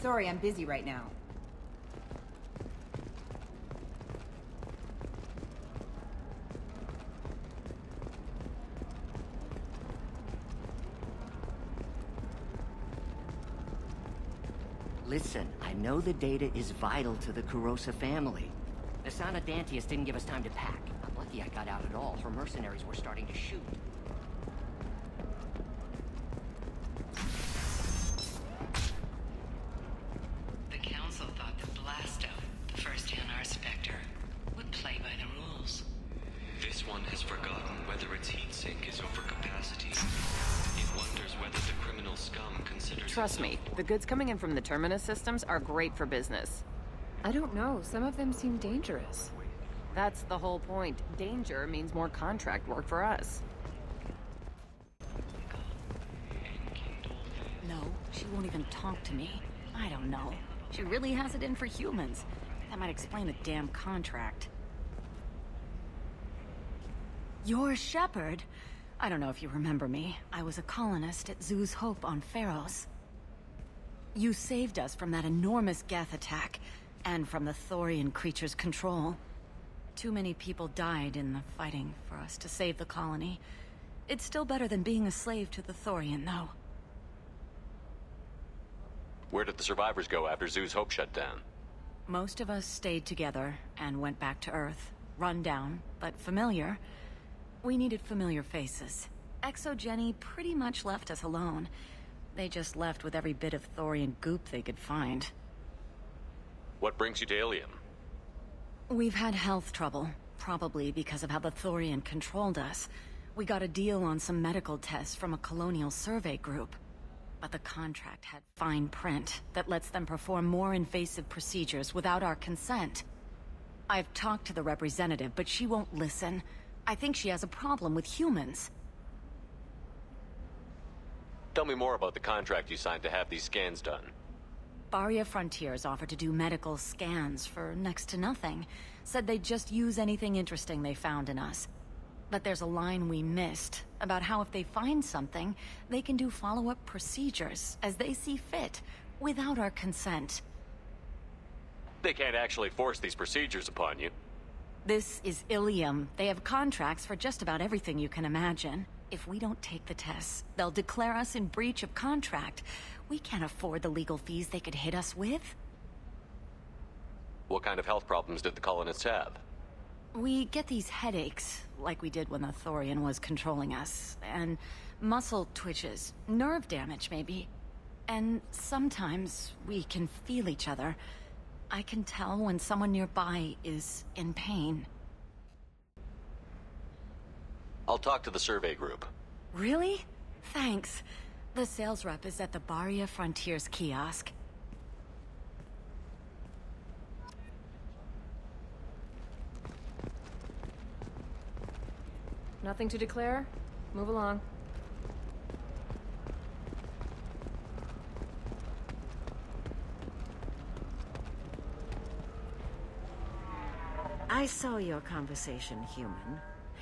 Sorry, I'm busy right now. Listen, I know the data is vital to the Kurosa family. The Sana Dantius didn't give us time to pack. I'm lucky I got out at all. Her mercenaries were starting to shoot. The Council thought that Blasto, the first Hanar Spectre, would play by the rules. This one has forgotten whether its heat sink is over capacity. It wonders whether the criminal scum considers Trust me, the goods coming in from the Terminus systems are great for business. I don't know, some of them seem dangerous. That's the whole point. Danger means more contract work for us. No, she won't even talk to me. I don't know. She really has it in for humans. That might explain the damn contract. You're Shepard. I don't know if you remember me. I was a colonist at Zoo's Hope on Pharos. You saved us from that enormous Geth attack, and from the Thorian creature's control. Too many people died in the fighting for us to save the colony. It's still better than being a slave to the Thorian, though. Where did the survivors go after Zoo's Hope shut down? Most of us stayed together and went back to Earth. Run down, but familiar. We needed familiar faces. Exogeny pretty much left us alone. They just left with every bit of Thorian goop they could find. What brings you to Ilium? We've had health trouble, probably because of how the Thorian controlled us. We got a deal on some medical tests from a colonial survey group. But the contract had fine print that lets them perform more invasive procedures without our consent. I've talked to the representative, but she won't listen. I think she has a problem with humans. Tell me more about the contract you signed to have these scans done. Barria Frontiers offered to do medical scans for next to nothing. Said they'd just use anything interesting they found in us. But there's a line we missed about how if they find something, they can do follow-up procedures as they see fit, without our consent. They can't actually force these procedures upon you. This is Ilium. They have contracts for just about everything you can imagine. If we don't take the tests, they'll declare us in breach of contract. We can't afford the legal fees they could hit us with. What kind of health problems did the colonists have? We get these headaches, like we did when the Thorian was controlling us, and muscle twitches, nerve damage maybe. And sometimes we can feel each other. I can tell when someone nearby is in pain. I'll talk to the survey group. Really? Thanks. The sales rep is at the Barria Frontiers kiosk. Nothing to declare? Move along. I saw your conversation, human.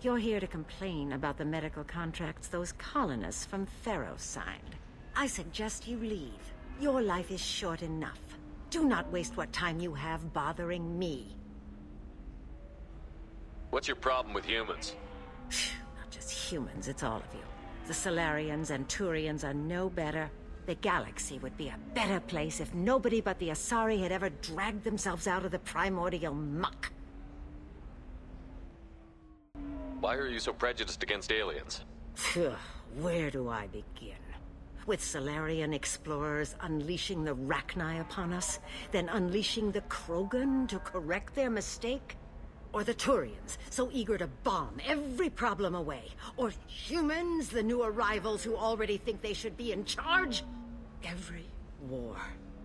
You're here to complain about the medical contracts those colonists from Pharos signed. I suggest you leave. Your life is short enough. Do not waste what time you have bothering me. What's your problem with humans? Not just humans, it's all of you. The Salarians and Turians are no better. The galaxy would be a better place if nobody but the Asari had ever dragged themselves out of the primordial muck. Why are you so prejudiced against aliens? Phew, where do I begin? With Salarian explorers unleashing the Rachni upon us, then unleashing the Krogan to correct their mistake? Or the Turians, so eager to bomb every problem away? Or humans, the new arrivals who already think they should be in charge? Every war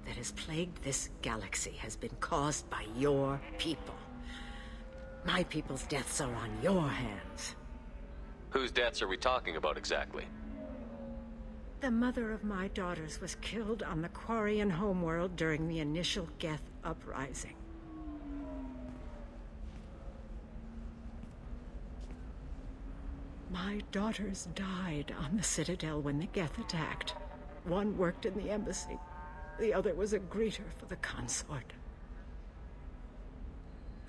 that has plagued this galaxy has been caused by your people. My people's deaths are on your hands. Whose deaths are we talking about exactly? The mother of my daughters was killed on the Quarian homeworld during the initial Geth uprising. My daughters died on the Citadel when the Geth attacked. One worked in the embassy. The other was a greeter for the consort.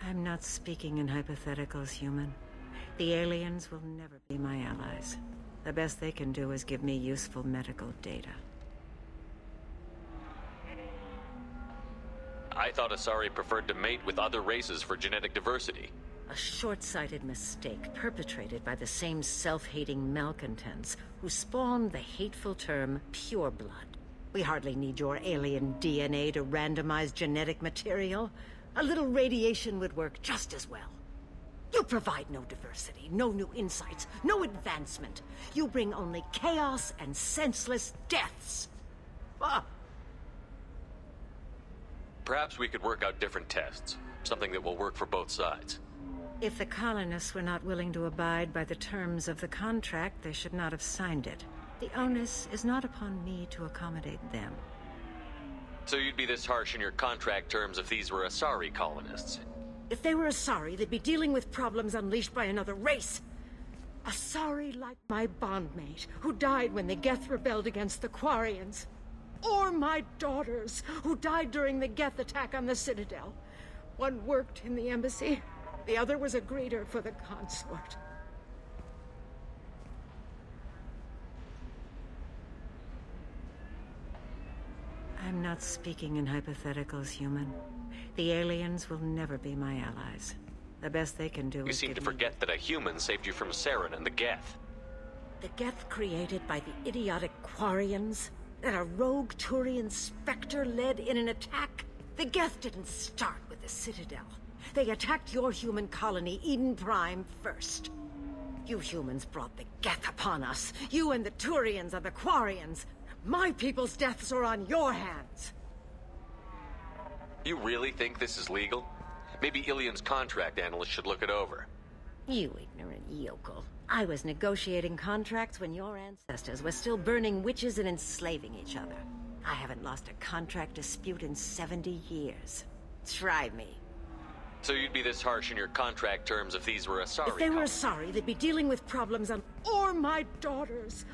I'm not speaking in hypotheticals, human. The aliens will never be my allies. The best they can do is give me useful medical data. I thought Asari preferred to mate with other races for genetic diversity. A short-sighted mistake perpetrated by the same self-hating malcontents who spawned the hateful term pureblood. We hardly need your alien DNA to randomize genetic material. A little radiation would work just as well. You provide no diversity, no new insights, no advancement. You bring only chaos and senseless deaths. Ah! Perhaps we could work out different tests. Something that will work for both sides. If the colonists were not willing to abide by the terms of the contract, they should not have signed it. The onus is not upon me to accommodate them. So you'd be this harsh in your contract terms if these were Asari colonists? If they were Asari, they'd be dealing with problems unleashed by another race. Asari like my bondmate, who died when the Geth rebelled against the Quarians. Or my daughters, who died during the Geth attack on the Citadel. One worked in the embassy, the other was a greeter for the consort. I'm not speaking in hypotheticals, human. The aliens will never be my allies. The best they can do You is seem to give forget that a human saved you from Saren and the Geth. The Geth created by the idiotic Quarians? That a rogue Turian Spectre led in an attack? The Geth didn't start with the Citadel. They attacked your human colony, Eden Prime, first. You humans brought the Geth upon us. You and the Turians and the Quarians. My people's deaths are on your hands. You really think this is legal? Maybe Ilian's contract analyst should look it over. You ignorant yokel. I was negotiating contracts when your ancestors were still burning witches and enslaving each other. I haven't lost a contract dispute in 70 years. Try me. So you'd be this harsh in your contract terms if these were Asari If they were colonists? Asari, they'd be dealing with problems on... Or my daughters.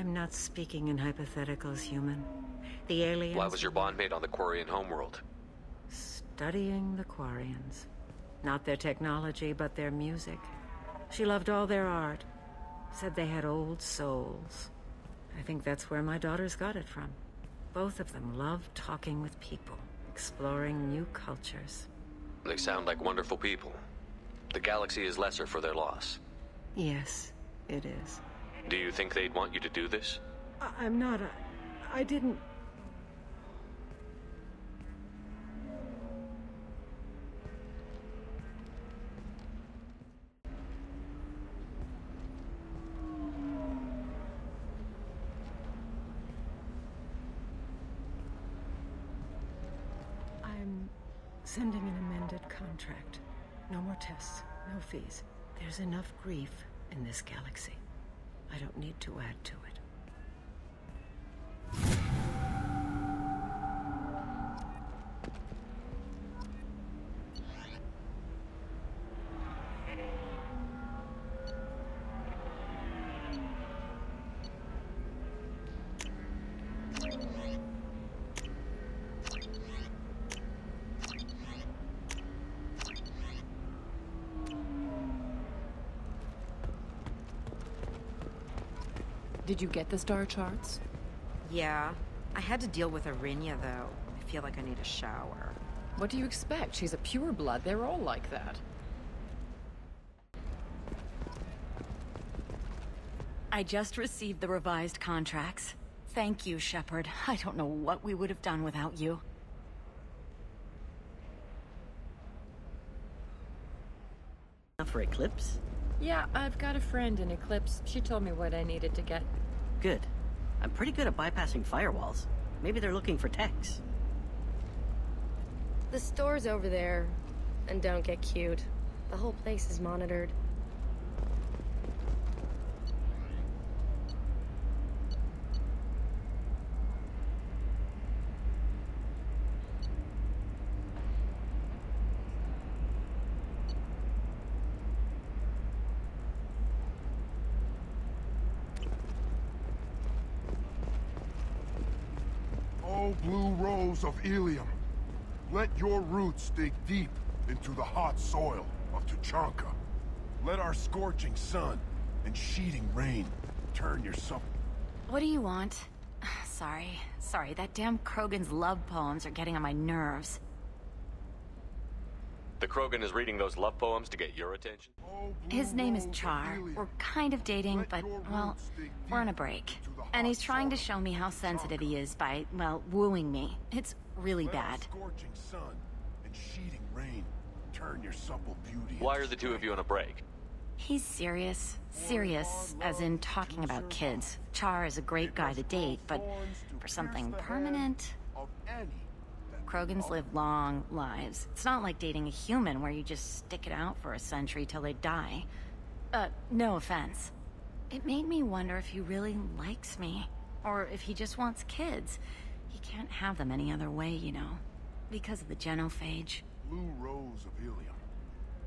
I'm not speaking in hypotheticals, human. The aliens... Why was your bondmate on the Quarian homeworld? Studying the Quarians. Not their technology, but their music. She loved all their art. Said they had old souls. I think that's where my daughters got it from. Both of them loved talking with people, exploring new cultures. They sound like wonderful people. The galaxy is lesser for their loss. Yes, it is. Do you think they'd want you to do this? I'm not I didn't... I'm sending an amended contract. No more tests, no fees. There's enough grief in this galaxy. I don't need to add to it. Did you get the star charts? Yeah. I had to deal with Arinia, though. I feel like I need a shower. What do you expect? She's a pureblood. They're all like that. I just received the revised contracts. Thank you, Shepard. I don't know what we would have done without you. For Eclipse? Yeah, I've got a friend in Eclipse. She told me what I needed to get. Good. I'm pretty good at bypassing firewalls. Maybe they're looking for techs. The store's over there. And don't get cute. The whole place is monitored. Souls of Ilium, let your roots dig deep into the hot soil of Tuchanka. Let our scorching sun and sheeting rain turn your sup. What do you want? Sorry, that damn Krogan's love poems are getting on my nerves. The Krogan is reading those love poems to get your attention? His name is Char. We're kind of dating, but, well, we're on a break. And he's trying to show me how sensitive he is by, well, wooing me. It's really bad. Scorching sun and sheeting rain turn your supple beauty. Why are the two of you on a break? He's serious. Serious, as in talking about kids. Char is a great guy to date, but for something permanent... Krogans live long lives. It's not like dating a human where you just stick it out for a century till they die. No offense. It made me wonder if he really likes me. Or if he just wants kids. He can't have them any other way, you know. Because of the genophage. Blue Rose of Ilium.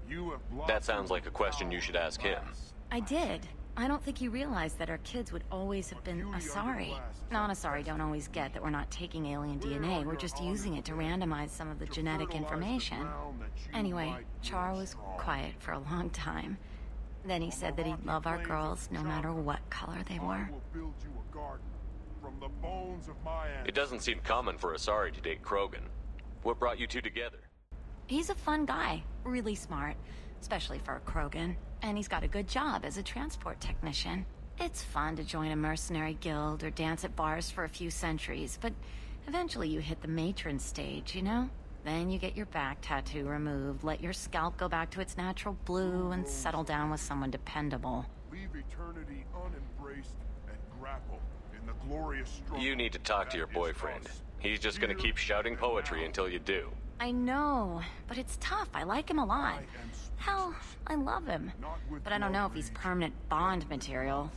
You have That sounds like a question you should ask him. I did. I don't think he realized that our kids would always have been Asari. Non-Asari don't always get that we're not taking alien DNA, we're just using it to randomize some of the genetic information. Anyway, Char was quiet for a long time. Then he said that he'd love our girls no matter what color they were. It doesn't seem common for Asari to date Krogan. What brought you two together? He's a fun guy, really smart, especially for a Krogan. And he's got a good job as a transport technician. It's fun to join a mercenary guild or dance at bars for a few centuries, but eventually you hit the matron stage, you know? Then you get your back tattoo removed, let your scalp go back to its natural blue, and settle down with someone dependable. Leave eternity unembraced and grapple in the glorious struggle. You need to talk to your boyfriend. He's just gonna keep shouting poetry until you do. I know, but it's tough. I like him a lot. Hell, I love him. But I don't know if he's permanent Bond material.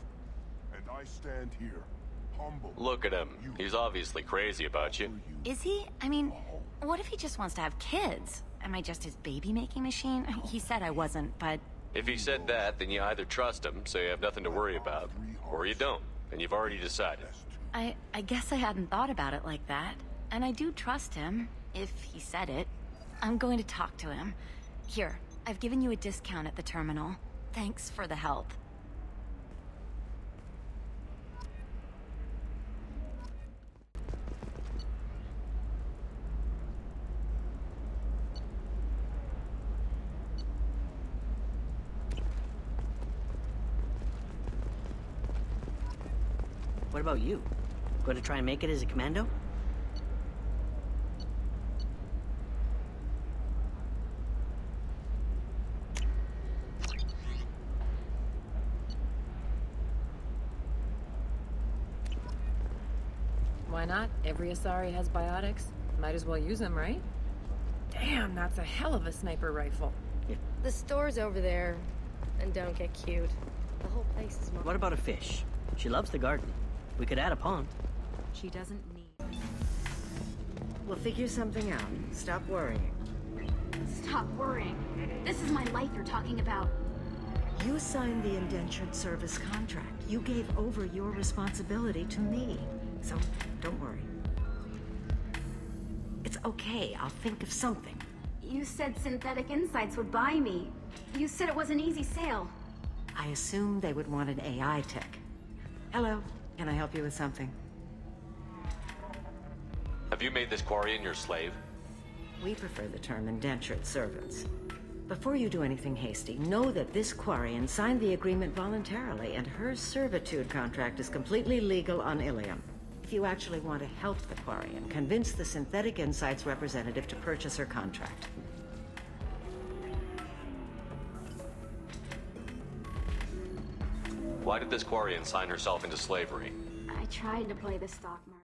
And I stand here, humble. Look at him. He's obviously crazy about you. Is he? I mean, what if he just wants to have kids? Am I just his baby-making machine? He said I wasn't, but... If he said that, then you either trust him, so you have nothing to worry about, or you don't, and you've already decided. I guess I hadn't thought about it like that. And I do trust him, if he said it. I'm going to talk to him. Here, I've given you a discount at the terminal. Thanks for the help. What about you? Going to try and make it as a commando? Why not? Every Asari has biotics. Might as well use them, right? Damn, that's a hell of a sniper rifle. Yeah. The store's over there. And don't get cute. The whole place is mine. What about a fish? She loves the garden. We could add a pond. She doesn't need... We'll figure something out. Stop worrying. Stop worrying. This is my life you're talking about. You signed the indentured service contract. You gave over your responsibility to me. So, don't worry. It's okay. I'll think of something. You said Synthetic Insights would buy me. You said it was an easy sale. I assumed they would want an AI tech. Hello. Can I help you with something? Have you made this Quarian your slave? We prefer the term indentured servants. Before you do anything hasty, know that this Quarian signed the agreement voluntarily, and her servitude contract is completely legal on Ilium. If you actually want to help the Quarian, convince the Synthetic Insights representative to purchase her contract. Why did this Quarian sign herself into slavery? I tried to play the stock market.